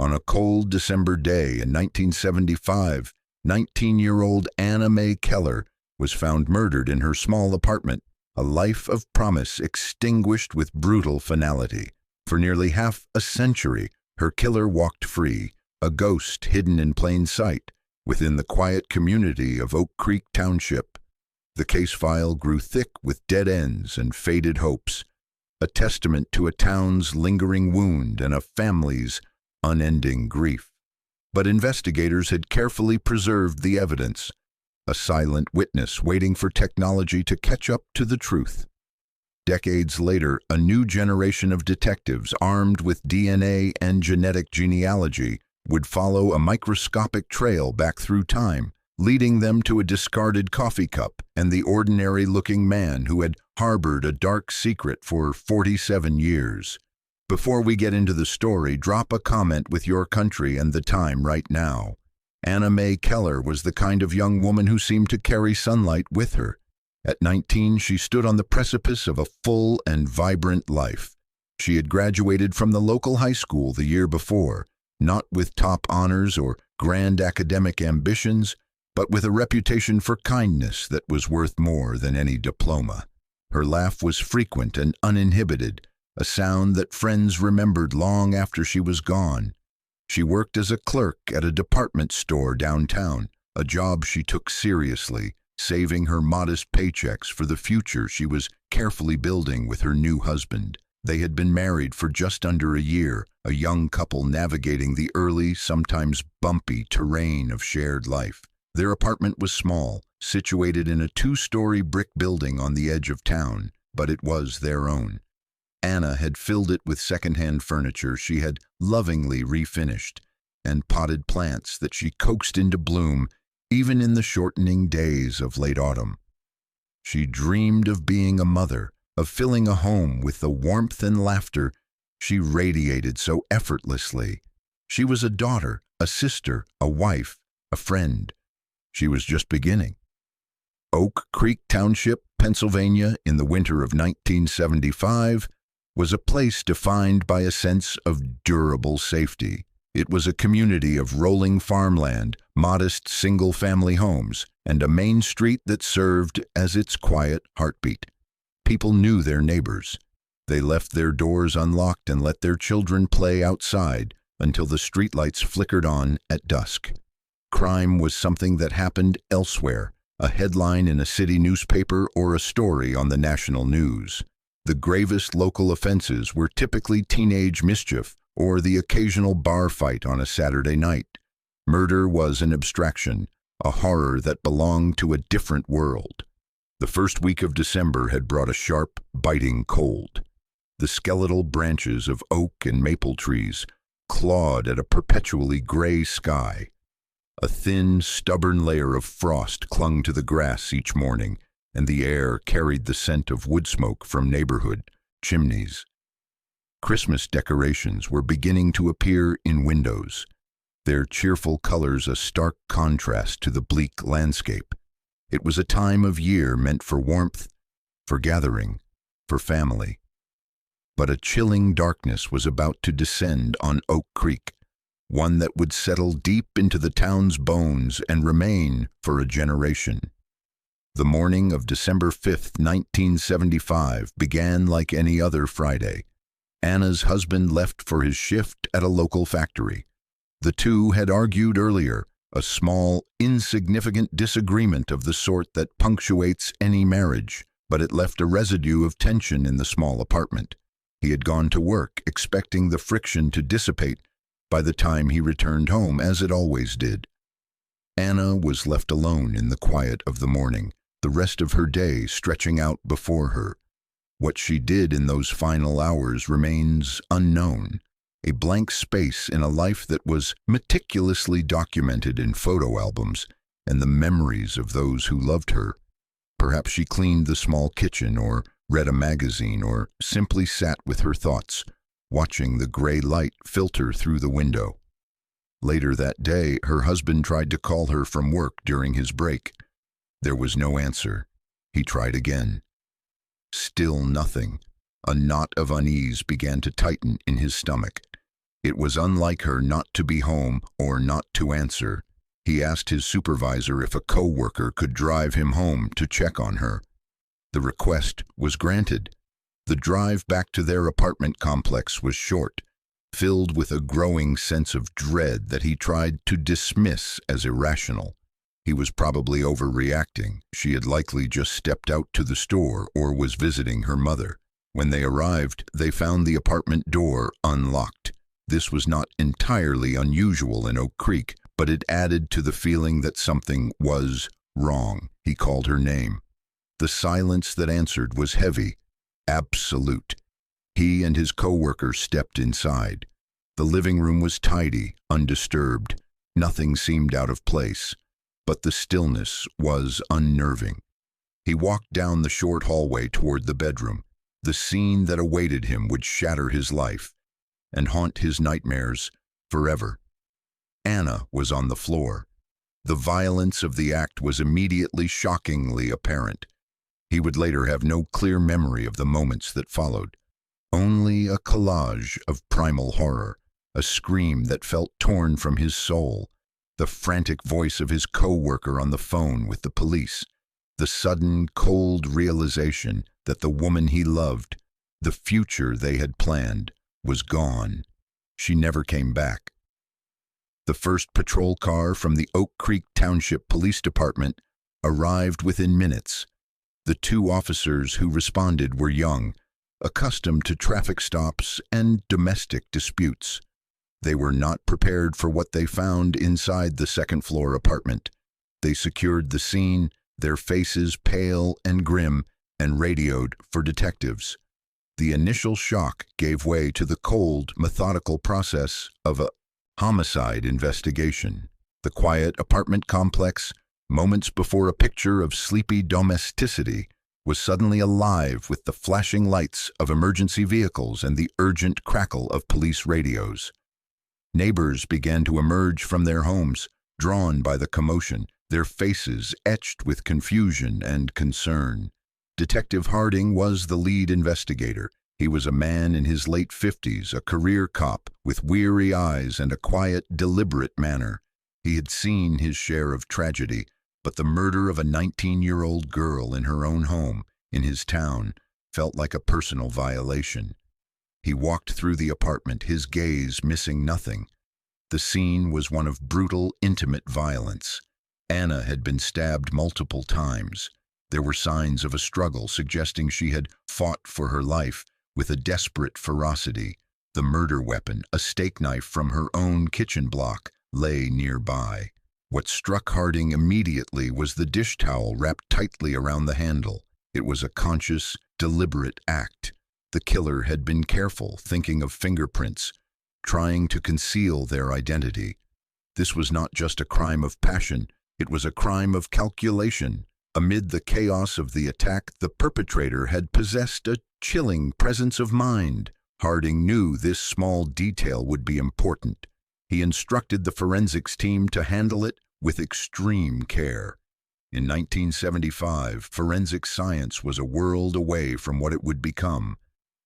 On a cold December day in 1975, 19-year-old Anna Mae Keller was found murdered in her small apartment, a life of promise extinguished with brutal finality. For nearly half a century, her killer walked free, a ghost hidden in plain sight, within the quiet community of Oak Creek Township. The case file grew thick with dead ends and faded hopes, a testament to a town's lingering wound and a family's unending grief. But investigators had carefully preserved the evidence, a silent witness waiting for technology to catch up to the truth. Decades later, a new generation of detectives armed with DNA and genetic genealogy would follow a microscopic trail back through time, leading them to a discarded coffee cup and the ordinary-looking man who had harbored a dark secret for 47 years. Before we get into the story, drop a comment with your country and the time right now. Anna Mae Keller was the kind of young woman who seemed to carry sunlight with her. At 19, she stood on the precipice of a full and vibrant life. She had graduated from the local high school the year before, not with top honors or grand academic ambitions, but with a reputation for kindness that was worth more than any diploma. Her laugh was frequent and uninhibited, a sound that friends remembered long after she was gone. She worked as a clerk at a department store downtown, a job she took seriously, saving her modest paychecks for the future she was carefully building with her new husband. They had been married for just under a year, a young couple navigating the early, sometimes bumpy terrain of shared life. Their apartment was small, situated in a 2-story brick building on the edge of town, but it was their own. Anna had filled it with secondhand furniture she had lovingly refinished, and potted plants that she coaxed into bloom even in the shortening days of late autumn. She dreamed of being a mother, of filling a home with the warmth and laughter she radiated so effortlessly. She was a daughter, a sister, a wife, a friend. She was just beginning. Oak Creek Township, Pennsylvania, in the winter of 1975, was a place defined by a sense of durable safety. It was a community of rolling farmland, modest single-family homes, and a main street that served as its quiet heartbeat. People knew their neighbors. They left their doors unlocked and let their children play outside until the streetlights flickered on at dusk. Crime was something that happened elsewhere, a headline in a city newspaper or a story on the national news. The gravest local offenses were typically teenage mischief or the occasional bar fight on a Saturday night. Murder was an abstraction, a horror that belonged to a different world. The first week of December had brought a sharp, biting cold. The skeletal branches of oak and maple trees clawed at a perpetually gray sky. A thin, stubborn layer of frost clung to the grass each morning, and the air carried the scent of wood smoke from neighborhood chimneys. Christmas decorations were beginning to appear in windows, their cheerful colors a stark contrast to the bleak landscape. It was a time of year meant for warmth, for gathering, for family. But a chilling darkness was about to descend on Oak Creek, one that would settle deep into the town's bones and remain for a generation. The morning of December 5th, 1975, began like any other Friday. Anna's husband left for his shift at a local factory. The two had argued earlier, a small, insignificant disagreement of the sort that punctuates any marriage, but it left a residue of tension in the small apartment. He had gone to work, expecting the friction to dissipate by the time he returned home, as it always did. Anna was left alone in the quiet of the morning, the rest of her day stretching out before her. What she did in those final hours remains unknown, a blank space in a life that was meticulously documented in photo albums and the memories of those who loved her. Perhaps she cleaned the small kitchen or read a magazine or simply sat with her thoughts, watching the gray light filter through the window. Later that day, her husband tried to call her from work during his break. There was no answer. He tried again. Still nothing. A knot of unease began to tighten in his stomach. It was unlike her not to be home or not to answer. He asked his supervisor if a co-worker could drive him home to check on her. The request was granted. The drive back to their apartment complex was short, filled with a growing sense of dread that he tried to dismiss as irrational. He was probably overreacting. She had likely just stepped out to the store or was visiting her mother. When they arrived, they found the apartment door unlocked. This was not entirely unusual in Oak Creek, but it added to the feeling that something was wrong. He called her name. The silence that answered was heavy, absolute. He and his co-worker stepped inside. The living room was tidy, undisturbed. Nothing seemed out of place, but the stillness was unnerving. He walked down the short hallway toward the bedroom. The scene that awaited him would shatter his life and haunt his nightmares forever. Anna was on the floor. The violence of the act was immediately shockingly apparent. He would later have no clear memory of the moments that followed. Only a collage of primal horror, a scream that felt torn from his soul, the frantic voice of his co-worker on the phone with the police, the sudden, cold realization that the woman he loved, the future they had planned, was gone. She never came back. The first patrol car from the Oak Creek Township Police Department arrived within minutes. The two officers who responded were young, accustomed to traffic stops and domestic disputes. They were not prepared for what they found inside the second-floor apartment. They secured the scene, their faces pale and grim, and radioed for detectives. The initial shock gave way to the cold, methodical process of a homicide investigation. The quiet apartment complex, moments before a picture of sleepy domesticity, was suddenly alive with the flashing lights of emergency vehicles and the urgent crackle of police radios. Neighbors began to emerge from their homes, drawn by the commotion, their faces etched with confusion and concern. Detective Harding was the lead investigator. He was a man in his late 50s, a career cop with weary eyes and a quiet, deliberate manner. He had seen his share of tragedy, but the murder of a 19-year-old girl in her own home, in his town, felt like a personal violation. He walked through the apartment, his gaze missing nothing. The scene was one of brutal, intimate violence. Anna had been stabbed multiple times. There were signs of a struggle suggesting she had fought for her life with a desperate ferocity. The murder weapon, a steak knife from her own kitchen block, lay nearby. What struck Harding immediately was the dish towel wrapped tightly around the handle. It was a conscious, deliberate act. The killer had been careful, thinking of fingerprints, trying to conceal their identity. This was not just a crime of passion, it was a crime of calculation. Amid the chaos of the attack, the perpetrator had possessed a chilling presence of mind. Harding knew this small detail would be important. He instructed the forensics team to handle it with extreme care. In 1975, forensic science was a world away from what it would become,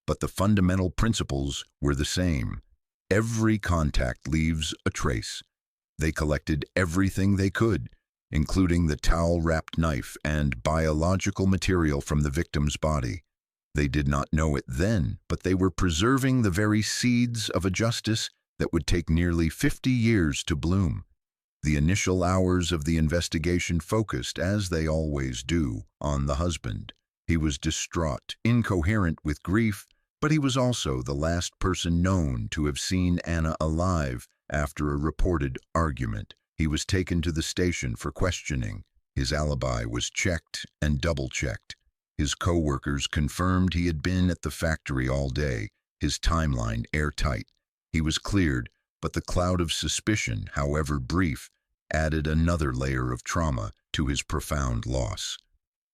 but the fundamental principles were the same. Every contact leaves a trace. They collected everything they could, including the towel-wrapped knife and biological material from the victim's body. They did not know it then, but they were preserving the very seeds of a justice that would take nearly 50 years to bloom. The initial hours of the investigation focused, as they always do, on the husband. He was distraught, incoherent with grief, but he was also the last person known to have seen Anna alive after a reported argument. He was taken to the station for questioning. His alibi was checked and double-checked. His co-workers confirmed he had been at the factory all day, his timeline airtight. He was cleared, but the cloud of suspicion, however brief, added another layer of trauma to his profound loss.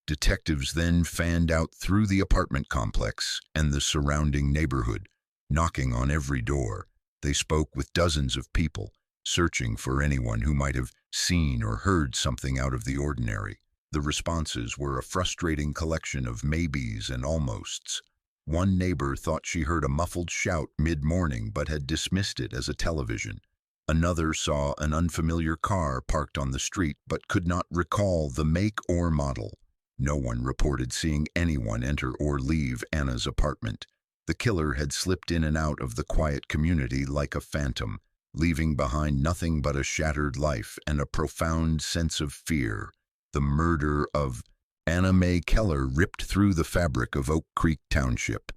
Detectives then fanned out through the apartment complex and the surrounding neighborhood, knocking on every door. They spoke with dozens of people, searching for anyone who might have seen or heard something out of the ordinary. The responses were a frustrating collection of maybes and almosts. One neighbor thought she heard a muffled shout mid-morning but had dismissed it as a television. Another saw an unfamiliar car parked on the street but could not recall the make or model. No one reported seeing anyone enter or leave Anna's apartment. The killer had slipped in and out of the quiet community like a phantom, leaving behind nothing but a shattered life and a profound sense of fear. The murder of Anna Mae Keller ripped through the fabric of Oak Creek Township.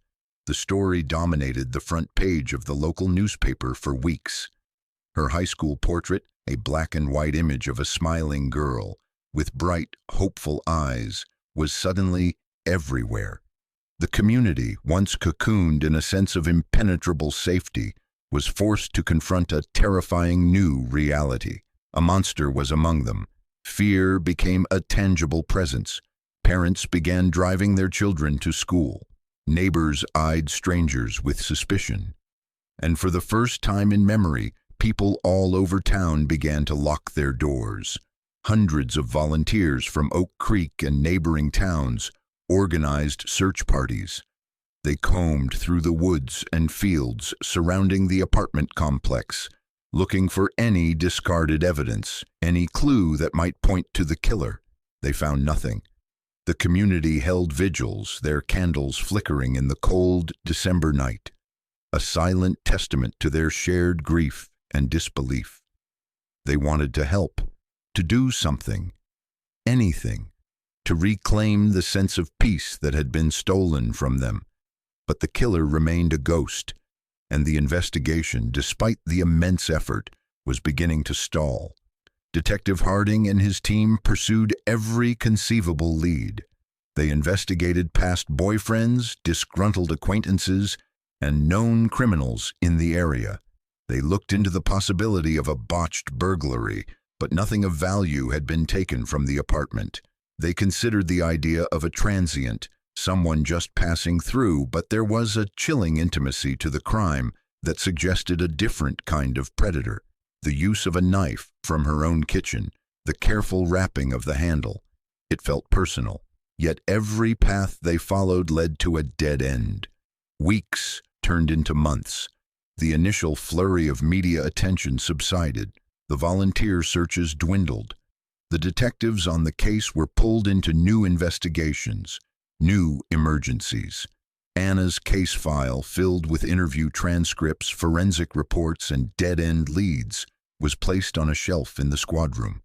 The story dominated the front page of the local newspaper for weeks. Her high school portrait, a black and white image of a smiling girl with bright, hopeful eyes, was suddenly everywhere. The community, once cocooned in a sense of impenetrable safety, was forced to confront a terrifying new reality. A monster was among them. Fear became a tangible presence. Parents began driving their children to school. Neighbors eyed strangers with suspicion. And for the first time in memory, people all over town began to lock their doors. Hundreds of volunteers from Oak Creek and neighboring towns organized search parties. They combed through the woods and fields surrounding the apartment complex, looking for any discarded evidence, any clue that might point to the killer. They found nothing. The community held vigils, their candles flickering in the cold December night, a silent testament to their shared grief and disbelief. They wanted to help, to do something, anything, to reclaim the sense of peace that had been stolen from them. But the killer remained a ghost, and the investigation, despite the immense effort, was beginning to stall. Detective Harding and his team pursued every conceivable lead. They investigated past boyfriends, disgruntled acquaintances, and known criminals in the area. They looked into the possibility of a botched burglary, but nothing of value had been taken from the apartment. They considered the idea of a transient, someone just passing through, but there was a chilling intimacy to the crime that suggested a different kind of predator. The use of a knife from her own kitchen, the careful wrapping of the handle. It felt personal, yet every path they followed led to a dead end. Weeks turned into months. The initial flurry of media attention subsided. The volunteer searches dwindled. The detectives on the case were pulled into new investigations, new emergencies. Anna's case file, filled with interview transcripts, forensic reports, and dead-end leads, was placed on a shelf in the squad room.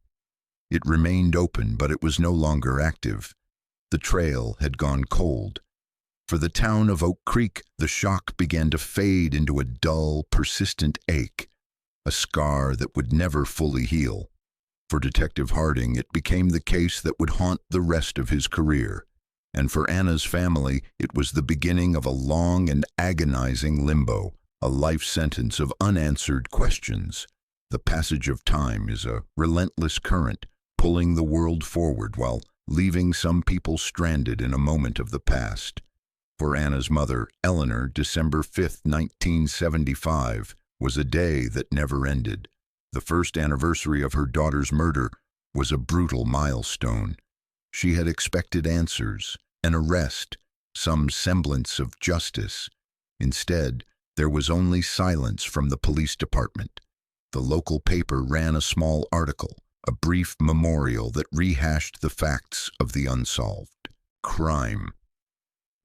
It remained open, but it was no longer active. The trail had gone cold. For the town of Oak Creek, the shock began to fade into a dull, persistent ache, a scar that would never fully heal. For Detective Harding, it became the case that would haunt the rest of his career. And for Anna's family, it was the beginning of a long and agonizing limbo, a life sentence of unanswered questions. The passage of time is a relentless current, pulling the world forward while leaving some people stranded in a moment of the past. For Anna's mother, Eleanor, December 5, 1975, was a day that never ended. The first anniversary of her daughter's murder was a brutal milestone. She had expected answers, an arrest, some semblance of justice. Instead, there was only silence from the police department. The local paper ran a small article, a brief memorial that rehashed the facts of the unsolved crime.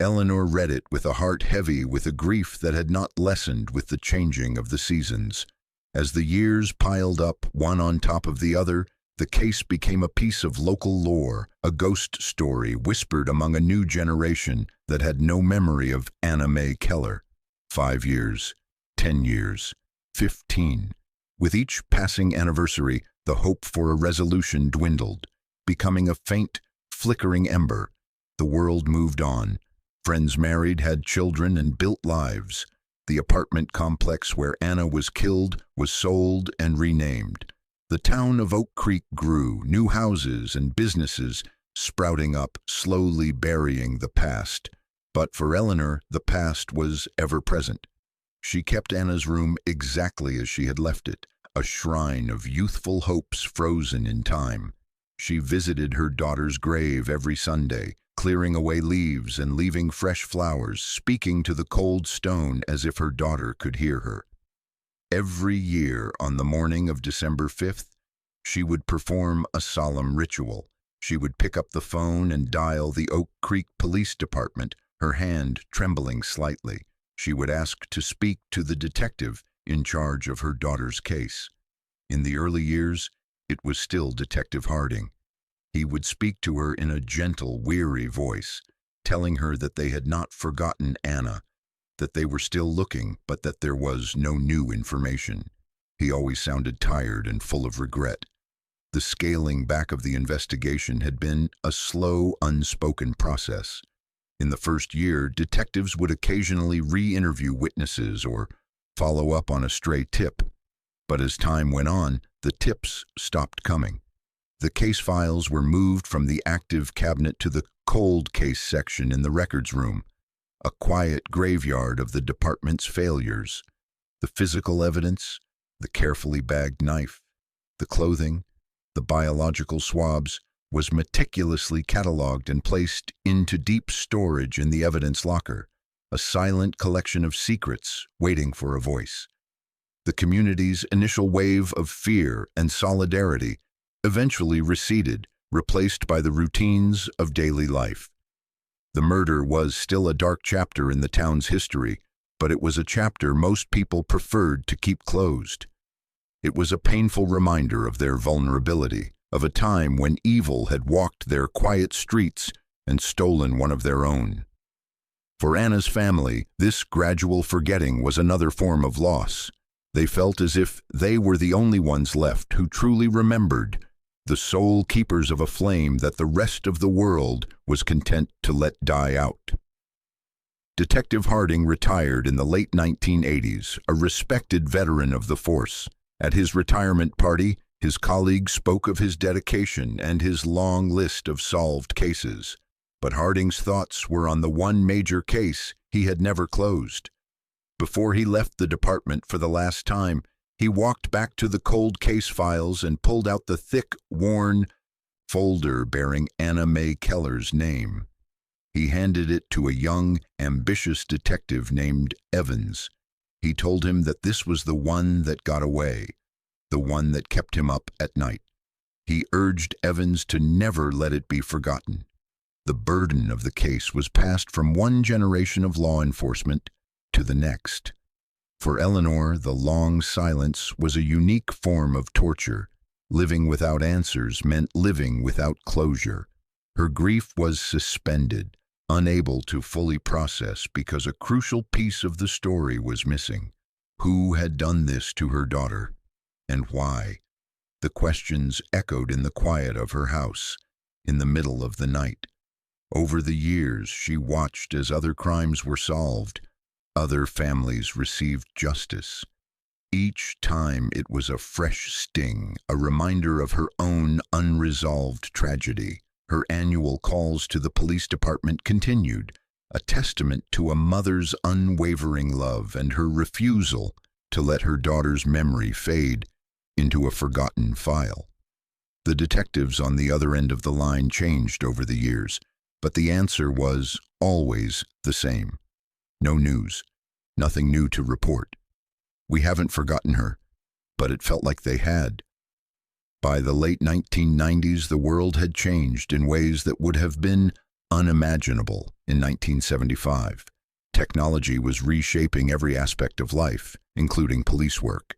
Eleanor read it with a heart heavy with a grief that had not lessened with the changing of the seasons. As the years piled up, one on top of the other, the case became a piece of local lore, a ghost story whispered among a new generation that had no memory of Anna Mae Keller. 5 years, 10 years, 15. With each passing anniversary, the hope for a resolution dwindled, becoming a faint, flickering ember. The world moved on. Friends married, had children, and built lives. The apartment complex where Anna was killed was sold and renamed. The town of Oak Creek grew, new houses and businesses sprouting up, slowly burying the past. But for Eleanor, the past was ever present. She kept Anna's room exactly as she had left it, a shrine of youthful hopes frozen in time. She visited her daughter's grave every Sunday, clearing away leaves and leaving fresh flowers, speaking to the cold stone as if her daughter could hear her. Every year, on the morning of December 5th, she would perform a solemn ritual. She would pick up the phone and dial the Oak Creek Police Department, her hand trembling slightly. She would ask to speak to the detective in charge of her daughter's case. In the early years, it was still Detective Harding. He would speak to her in a gentle, weary voice, telling her that they had not forgotten Anna, that they were still looking, but that there was no new information. He always sounded tired and full of regret. The scaling back of the investigation had been a slow, unspoken process. In the first year, detectives would occasionally re-interview witnesses or follow up on a stray tip. But as time went on, the tips stopped coming. The case files were moved from the active cabinet to the cold case section in the records room, a quiet graveyard of the department's failures. The physical evidence, the carefully bagged knife, the clothing, the biological swabs, was meticulously cataloged and placed into deep storage in the evidence locker, a silent collection of secrets waiting for a voice. The community's initial wave of fear and solidarity eventually receded, replaced by the routines of daily life. The murder was still a dark chapter in the town's history, but it was a chapter most people preferred to keep closed. It was a painful reminder of their vulnerability, of a time when evil had walked their quiet streets and stolen one of their own. For Anna's family, this gradual forgetting was another form of loss. They felt as if they were the only ones left who truly remembered, the sole keepers of a flame that the rest of the world was content to let die out. Detective Harding retired in the late 1980s, a respected veteran of the force. At his retirement party, his colleagues spoke of his dedication and his long list of solved cases. But Harding's thoughts were on the one major case he had never closed. Before he left the department for the last time, he walked back to the cold case files and pulled out the thick, worn folder bearing Anna Mae Keller's name. He handed it to a young, ambitious detective named Evans. He told him that this was the one that got away, the one that kept him up at night. He urged Evans to never let it be forgotten. The burden of the case was passed from one generation of law enforcement to the next. For Eleanor, the long silence was a unique form of torture. Living without answers meant living without closure. Her grief was suspended, unable to fully process because a crucial piece of the story was missing. Who had done this to her daughter, and why? The questions echoed in the quiet of her house, in the middle of the night. Over the years, she watched as other crimes were solved. Other families received justice. Each time it was a fresh sting, a reminder of her own unresolved tragedy. Her annual calls to the police department continued, a testament to a mother's unwavering love and her refusal to let her daughter's memory fade into a forgotten file. The detectives on the other end of the line changed over the years, but the answer was always the same. No news, nothing new to report. We haven't forgotten her, but it felt like they had. By the late 1990s, the world had changed in ways that would have been unimaginable in 1975. Technology was reshaping every aspect of life, including police work.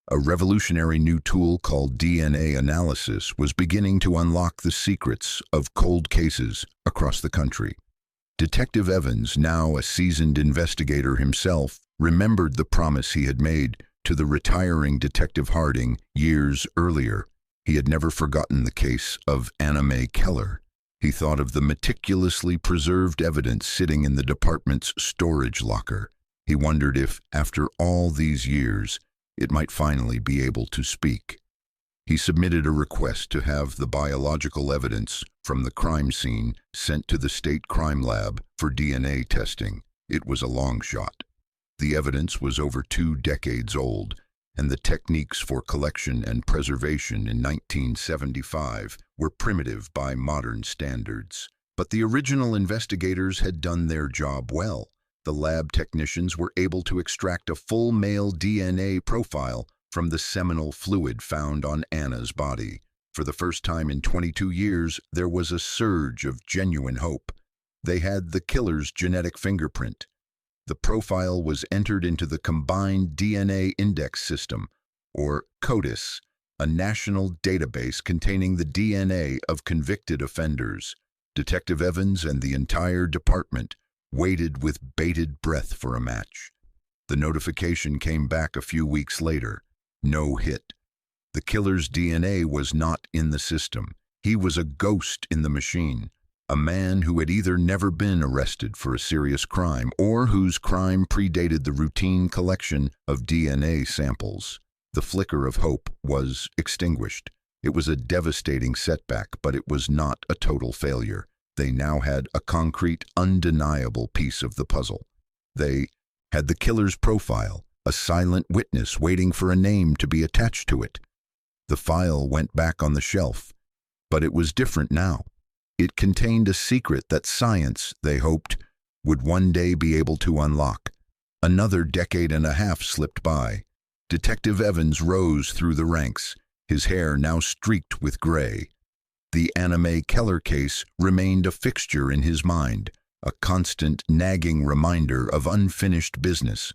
A revolutionary new tool called DNA analysis was beginning to unlock the secrets of cold cases across the country. Detective Evans, now a seasoned investigator himself, remembered the promise he had made to the retiring Detective Harding years earlier. He had never forgotten the case of Anna Mae Keller. He thought of the meticulously preserved evidence sitting in the department's storage locker. He wondered if, after all these years, it might finally be able to speak. He submitted a request to have the biological evidence from the crime scene sent to the state crime lab for DNA testing. It was a long shot. The evidence was over 2 decades old, and the techniques for collection and preservation in 1975 were primitive by modern standards. But the original investigators had done their job well. The lab technicians were able to extract a full male DNA profile from the seminal fluid found on Anna's body. For the first time in 22 years, there was a surge of genuine hope. They had the killer's genetic fingerprint. The profile was entered into the Combined DNA Index System, or CODIS, a national database containing the DNA of convicted offenders. Detective Evans and the entire department waited with bated breath for a match. The notification came back a few weeks later. No hit. The killer's DNA was not in the system. He was a ghost in the machine, a man who had either never been arrested for a serious crime or whose crime predated the routine collection of DNA samples. The flicker of hope was extinguished. It was a devastating setback, but it was not a total failure. They now had a concrete, undeniable piece of the puzzle. They had the killer's profile, a silent witness waiting for a name to be attached to it. The file went back on the shelf, but it was different now. It contained a secret that science, they hoped, would one day be able to unlock. Another decade and a half slipped by. Detective Evans rose through the ranks, his hair now streaked with gray. The Anna Mae Keller case remained a fixture in his mind, a constant nagging reminder of unfinished business.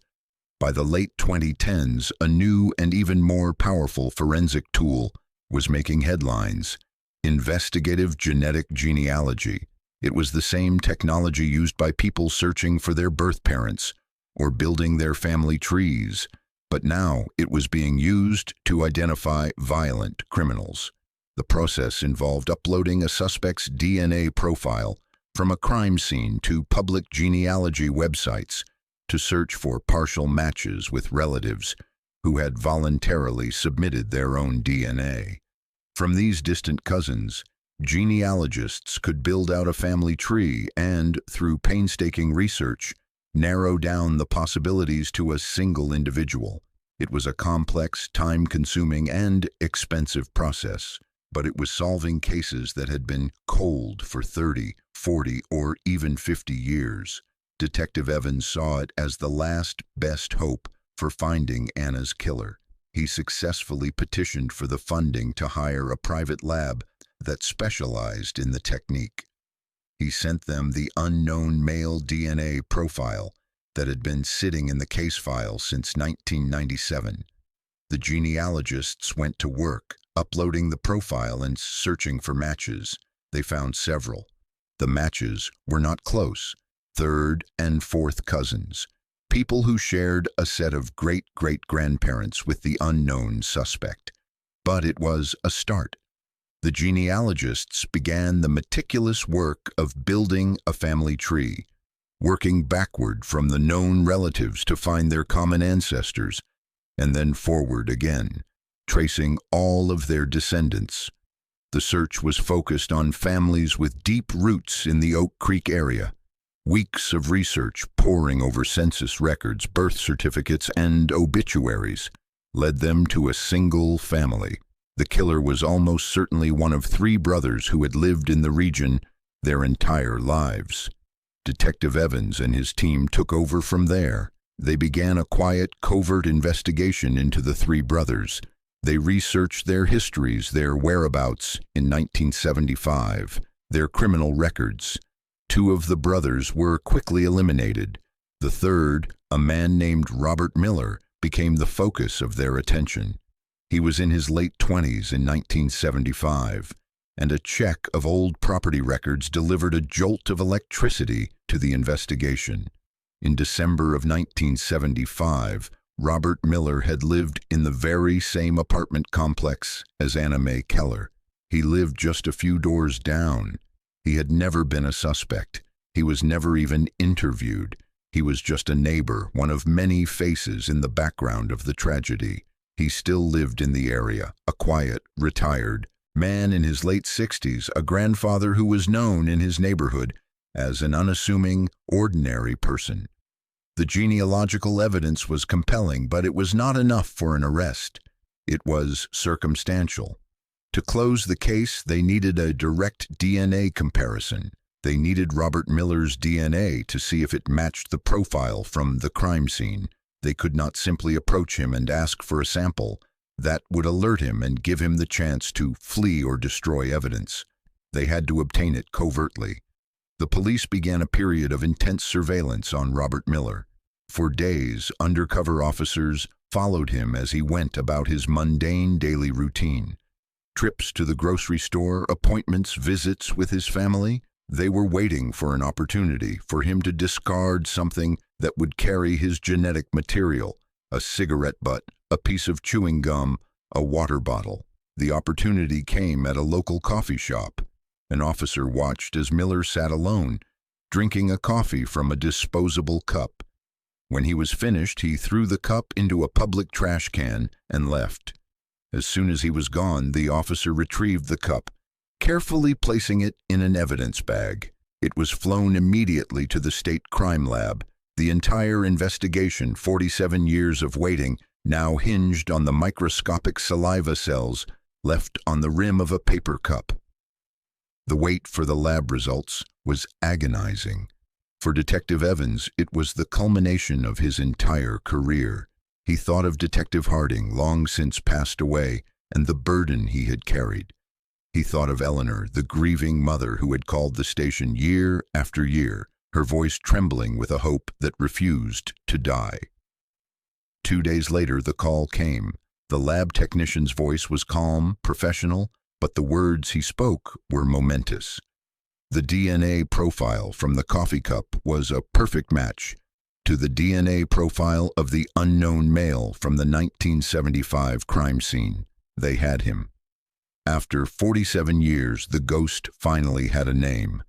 By the late 2010s, a new and even more powerful forensic tool was making headlines: investigative genetic genealogy. It was the same technology used by people searching for their birth parents or building their family trees, but now it was being used to identify violent criminals. The process involved uploading a suspect's DNA profile from a crime scene to public genealogy websites to search for partial matches with relatives who had voluntarily submitted their own DNA. From these distant cousins, genealogists could build out a family tree and, through painstaking research, narrow down the possibilities to a single individual. It was a complex, time-consuming, and expensive process, but it was solving cases that had been cold for 30, 40, or even 50 years. Detective Evans saw it as the last best hope for finding Anna's killer. He successfully petitioned for the funding to hire a private lab that specialized in the technique. He sent them the unknown male DNA profile that had been sitting in the case file since 1997. The genealogists went to work, uploading the profile and searching for matches. They found several. The matches were not close. Third and fourth cousins, people who shared a set of great-great-grandparents with the unknown suspect. But it was a start. The genealogists began the meticulous work of building a family tree, working backward from the known relatives to find their common ancestors, and then forward again, tracing all of their descendants. The search was focused on families with deep roots in the Oak Creek area. Weeks of research, poring over census records, birth certificates, and obituaries, led them to a single family. The killer was almost certainly one of 3 brothers who had lived in the region their entire lives. Detective Evans and his team took over from there. They began a quiet, covert investigation into the 3 brothers. They researched their histories, their whereabouts in 1975, their criminal records. 2 of the brothers were quickly eliminated. The third, a man named Robert Miller, became the focus of their attention. He was in his late 20s in 1975, and a check of old property records delivered a jolt of electricity to the investigation. In December of 1975, Robert Miller had lived in the very same apartment complex as Anna Mae Keller. He lived just a few doors down. He had never been a suspect. He was never even interviewed. He was just a neighbor, one of many faces in the background of the tragedy. He still lived in the area, a quiet, retired man in his late 60s, a grandfather who was known in his neighborhood as an unassuming, ordinary person. The genealogical evidence was compelling, but it was not enough for an arrest. It was circumstantial. To close the case, they needed a direct DNA comparison. They needed Robert Miller's DNA to see if it matched the profile from the crime scene. They could not simply approach him and ask for a sample. That would alert him and give him the chance to flee or destroy evidence. They had to obtain it covertly. The police began a period of intense surveillance on Robert Miller. For days, undercover officers followed him as he went about his mundane daily routine. Trips to the grocery store, appointments, visits with his family. They were waiting for an opportunity for him to discard something that would carry his genetic material: a cigarette butt, a piece of chewing gum, a water bottle. The opportunity came at a local coffee shop. An officer watched as Miller sat alone, drinking a coffee from a disposable cup. When he was finished, he threw the cup into a public trash can and left. As soon as he was gone, the officer retrieved the cup, carefully placing it in an evidence bag. It was flown immediately to the state crime lab. The entire investigation, 47 years of waiting, now hinged on the microscopic saliva cells left on the rim of a paper cup. The wait for the lab results was agonizing. For Detective Evans, it was the culmination of his entire career. He thought of Detective Harding, long since passed away, and the burden he had carried. He thought of Eleanor, the grieving mother who had called the station year after year, her voice trembling with a hope that refused to die. 2 days later, the call came. The lab technician's voice was calm, professional, but the words he spoke were momentous. The DNA profile from the coffee cup was a perfect match to the DNA profile of the unknown male from the 1975 crime scene. They had him. After 47 years, the ghost finally had a name: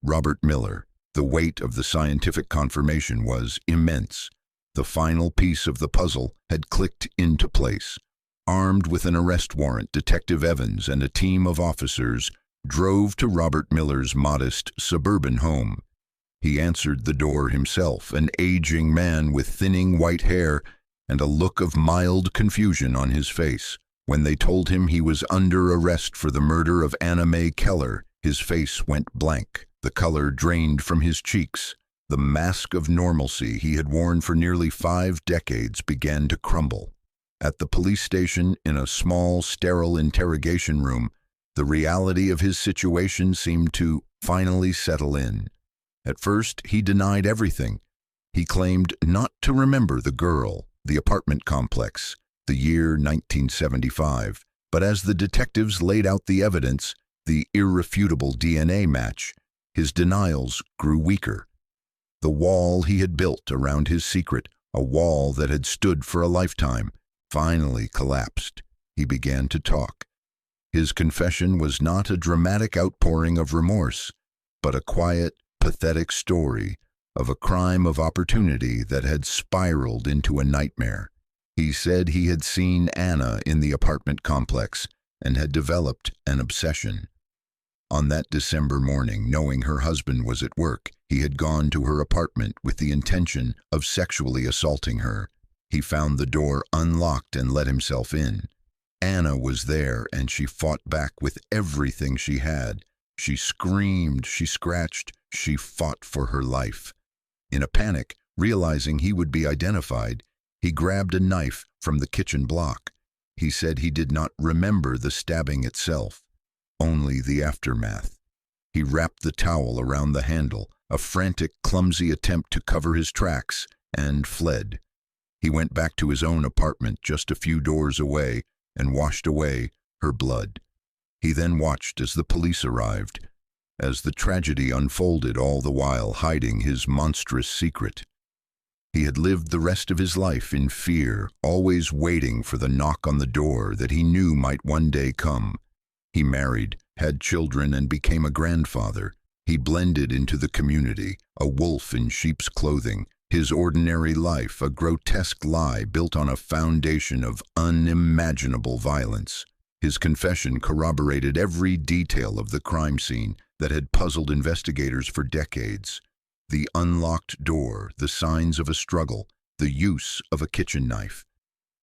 Robert Miller. The weight of the scientific confirmation was immense. The final piece of the puzzle had clicked into place. Armed with an arrest warrant, Detective Evans and a team of officers drove to Robert Miller's modest suburban home. He answered the door himself, an aging man with thinning white hair and a look of mild confusion on his face. When they told him he was under arrest for the murder of Anna Mae Keller, his face went blank. The color drained from his cheeks. The mask of normalcy he had worn for nearly 5 decades began to crumble. At the police station, in a small, sterile interrogation room, the reality of his situation seemed to finally settle in. At first, he denied everything. He claimed not to remember the girl, the apartment complex, the year 1975. But as the detectives laid out the evidence, the irrefutable DNA match, his denials grew weaker. The wall he had built around his secret, a wall that had stood for a lifetime, finally collapsed. He began to talk. His confession was not a dramatic outpouring of remorse, but a quiet, pathetic story of a crime of opportunity that had spiraled into a nightmare. He said he had seen Anna in the apartment complex and had developed an obsession. On that December morning, knowing her husband was at work, he had gone to her apartment with the intention of sexually assaulting her. He found the door unlocked and let himself in. Anna was there, and she fought back with everything she had. She screamed, she scratched, she fought for her life. In a panic, realizing he would be identified, he grabbed a knife from the kitchen block. He said he did not remember the stabbing itself, only the aftermath. He wrapped the towel around the handle, a frantic, clumsy attempt to cover his tracks, and fled. He went back to his own apartment just a few doors away and washed away her blood. He then watched as the police arrived, as the tragedy unfolded, all the while hiding his monstrous secret. He had lived the rest of his life in fear, always waiting for the knock on the door that he knew might one day come. He married, had children, and became a grandfather. He blended into the community, a wolf in sheep's clothing, his ordinary life a grotesque lie built on a foundation of unimaginable violence. His confession corroborated every detail of the crime scene that had puzzled investigators for decades. The unlocked door, the signs of a struggle, the use of a kitchen knife.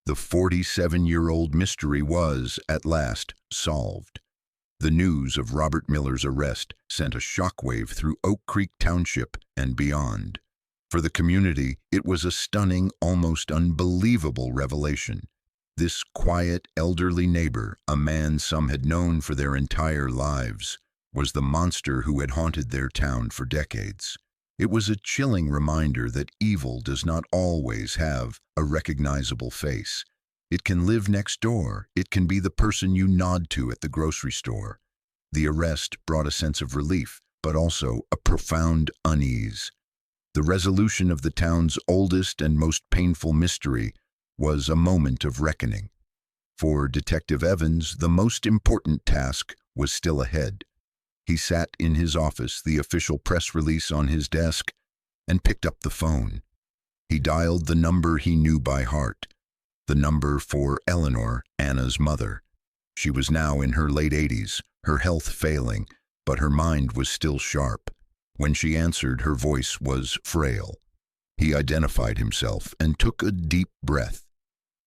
The 47-year-old mystery was, at last, solved. The news of Robert Miller's arrest sent a shockwave through Oak Creek Township and beyond. For the community, it was a stunning, almost unbelievable revelation. This quiet, elderly neighbor, a man some had known for their entire lives, was the monster who had haunted their town for decades. It was a chilling reminder that evil does not always have a recognizable face. It can live next door. It can be the person you nod to at the grocery store. The arrest brought a sense of relief, but also a profound unease. The resolution of the town's oldest and most painful mystery was a moment of reckoning. For Detective Evans, the most important task was still ahead. He sat in his office, the official press release on his desk, and picked up the phone. He dialed the number he knew by heart, the number for Eleanor, Anna's mother. She was now in her late 80s, her health failing, but her mind was still sharp. When she answered, her voice was frail. He identified himself and took a deep breath.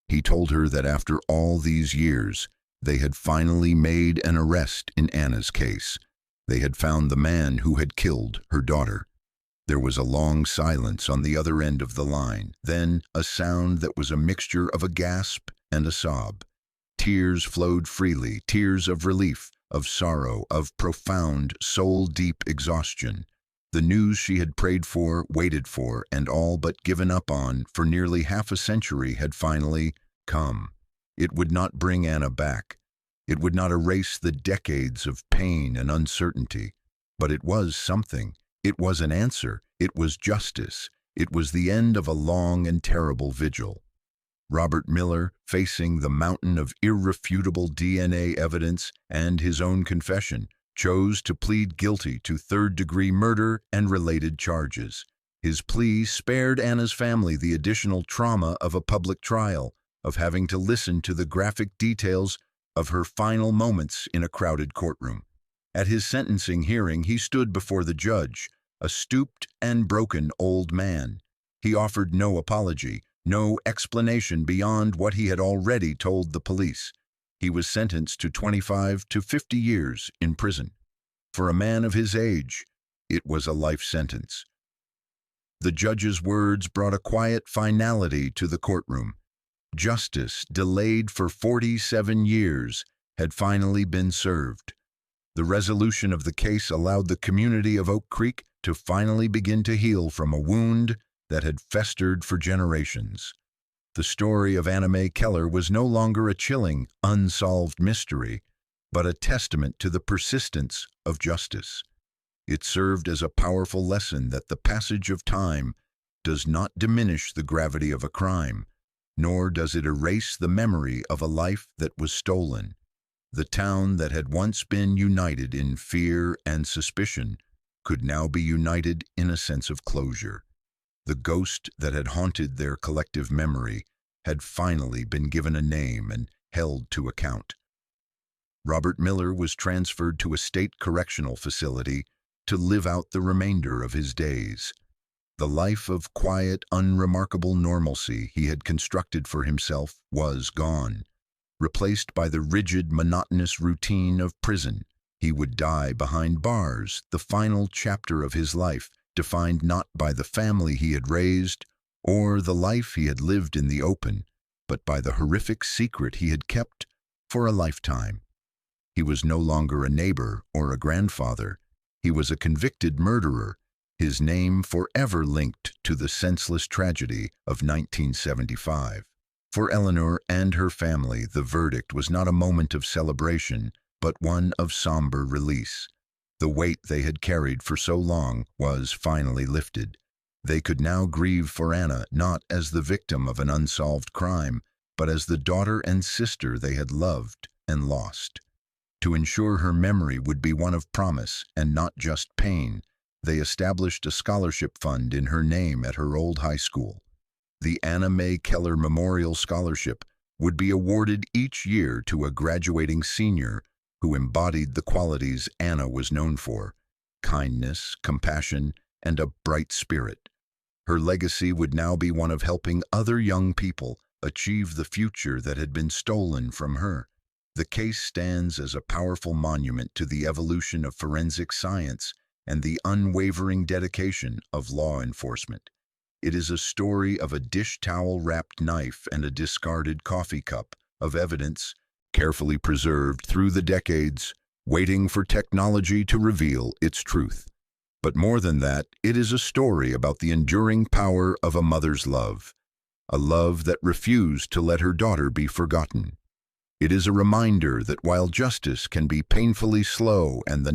He told her that after all these years, they had finally made an arrest in Anna's case. They had found the man who had killed her daughter. There was a long silence on the other end of the line, then a sound that was a mixture of a gasp and a sob. Tears flowed freely, tears of relief, of sorrow, of profound, soul-deep exhaustion. The news she had prayed for, waited for, and all but given up on for nearly half a century had finally come. It would not bring Anna back. It would not erase the decades of pain and uncertainty. But it was something. It was an answer. It was justice. It was the end of a long and terrible vigil. Robert Miller, facing the mountain of irrefutable DNA evidence and his own confession, chose to plead guilty to third-degree murder and related charges. His plea spared Anna's family the additional trauma of a public trial, of having to listen to the graphic details of her final moments in a crowded courtroom. At his sentencing hearing, he stood before the judge, a stooped and broken old man. He offered no apology, no explanation beyond what he had already told the police. He was sentenced to 25 to 50 years in prison. For a man of his age, it was a life sentence. The judge's words brought a quiet finality to the courtroom. Justice, delayed for 47 years, had finally been served. The resolution of the case allowed the community of Oak Creek to finally begin to heal from a wound that had festered for generations. The story of Anna Mae Keller was no longer a chilling, unsolved mystery, but a testament to the persistence of justice. It served as a powerful lesson that the passage of time does not diminish the gravity of a crime, nor does it erase the memory of a life that was stolen. The town that had once been united in fear and suspicion could now be united in a sense of closure. The ghost that had haunted their collective memory had finally been given a name and held to account. Robert Miller was transferred to a state correctional facility to live out the remainder of his days. The life of quiet, unremarkable normalcy he had constructed for himself was gone, replaced by the rigid, monotonous routine of prison. He would die behind bars, the final chapter of his life, defined not by the family he had raised or the life he had lived in the open, but by the horrific secret he had kept for a lifetime. He was no longer a neighbor or a grandfather. He was a convicted murderer, his name forever linked to the senseless tragedy of 1975. For Eleanor and her family, the verdict was not a moment of celebration, but one of somber release. The weight they had carried for so long was finally lifted. They could now grieve for Anna not as the victim of an unsolved crime, but as the daughter and sister they had loved and lost. To ensure her memory would be one of promise and not just pain, they established a scholarship fund in her name at her old high school. The Anna Mae Keller Memorial Scholarship would be awarded each year to a graduating senior who embodied the qualities Anna was known for: kindness, compassion, and a bright spirit. Her legacy would now be one of helping other young people achieve the future that had been stolen from her. The case stands as a powerful monument to the evolution of forensic science and the unwavering dedication of law enforcement. It is a story of a dish towel-wrapped knife and a discarded coffee cup of evidence, carefully preserved through the decades, waiting for technology to reveal its truth. But more than that, it is a story about the enduring power of a mother's love, a love that refused to let her daughter be forgotten. It is a reminder that while justice can be painfully slow and the